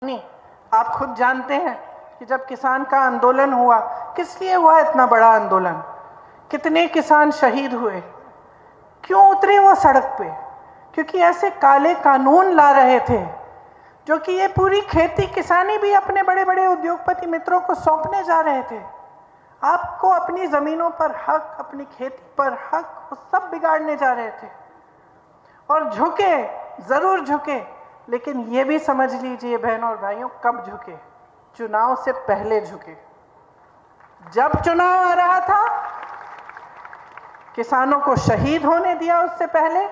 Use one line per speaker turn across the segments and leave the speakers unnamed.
नहीं, आप खुद जानते हैं कि जब किसान का आंदोलन हुआ, किस लिए हुआ इतना बड़ा आंदोलन, कितने किसान शहीद हुए, क्यों उतरे वो सड़क पे? क्योंकि ऐसे काले कानून ला रहे थे जो कि ये पूरी खेती किसानी भी अपने बड़े बड़े उद्योगपति मित्रों को सौंपने जा रहे थे। आपको अपनी जमीनों पर हक, अपनी खेती पर हक, वो सब बिगाड़ने जा रहे थे। और झुके, जरूर झुके, लेकिन ये भी समझ लीजिए बहनों और भाइयों, कब झुके? चुनाव से पहले झुके। जब चुनाव आ रहा था, किसानों को शहीद होने दिया, उससे पहले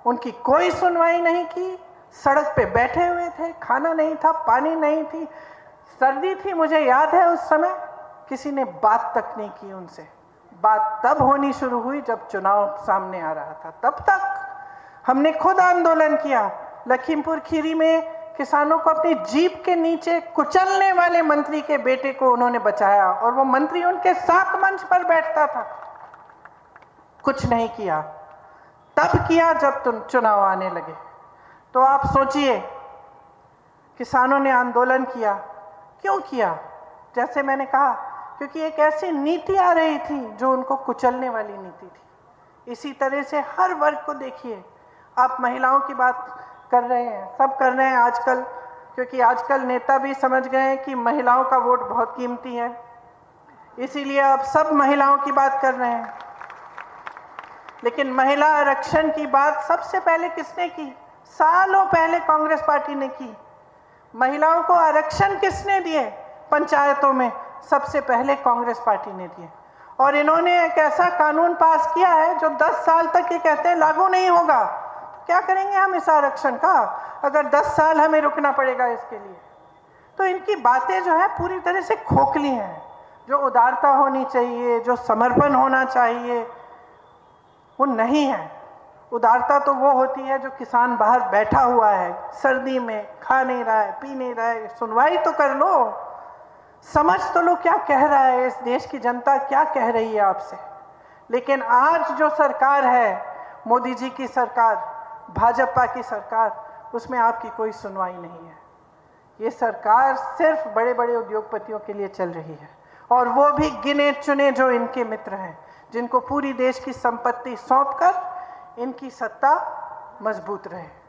उनकी कोई सुनवाई नहीं की। सड़क पे बैठे हुए थे, खाना नहीं था, पानी नहीं थी, सर्दी थी, मुझे याद है उस समय किसी ने बात तक नहीं की उनसे। बात तब होनी शुरू हुई जब चुनाव सामने आ रहा था। तब तक हमने खुद आंदोलन किया। लखीमपुर खीरी में किसानों को अपनी जीप के नीचे कुचलने वाले मंत्री के बेटे को उन्होंने बचाया, और वो मंत्री उनके साथ मंच पर बैठता था। कुछ नहीं किया। तब किया जब तुम चुनाव आने लगे। तो आप सोचिए, किसानों ने आंदोलन किया, क्यों किया? जैसे मैंने कहा, क्योंकि एक ऐसी नीति आ रही थी जो उनको कुचलने वाली नीति थी। इसी तरह से हर वर्ग को देखिए। आप महिलाओं की बात कर रहे हैं, सब कर रहे हैं आजकल, क्योंकि आजकल नेता भी समझ गए हैं कि महिलाओं का वोट बहुत कीमती है, इसीलिए अब सब महिलाओं की बात कर रहे हैं। लेकिन महिला आरक्षण की बात सबसे पहले किसने की? सालों पहले कांग्रेस पार्टी ने की। महिलाओं को आरक्षण किसने दिए? पंचायतों में सबसे पहले कांग्रेस पार्टी ने दिए। और इन्होंने एक ऐसा कानून पास किया है जो 10 साल तक ये कहते हैं लागू नहीं होगा। क्या करेंगे हम इस आरक्षण का, अगर 10 साल हमें रुकना पड़ेगा इसके लिए? तो इनकी बातें जो है पूरी तरह से खोखली हैं। जो उदारता होनी चाहिए, जो समर्पण होना चाहिए, वो नहीं है। उदारता तो वो होती है जो किसान बाहर बैठा हुआ है, सर्दी में खा नहीं रहा है, पी नहीं रहा है, सुनवाई तो कर लो, समझ तो लो क्या कह रहा है, इस देश की जनता क्या कह रही है आपसे। लेकिन आज जो सरकार है, मोदी जी की सरकार, भाजपा की सरकार, उसमें आपकी कोई सुनवाई नहीं है। ये सरकार सिर्फ बड़े बड़े उद्योगपतियों के लिए चल रही है, और वो भी गिने चुने जो इनके मित्र हैं, जिनको पूरी देश की संपत्ति सौंपकर इनकी सत्ता मजबूत रहे।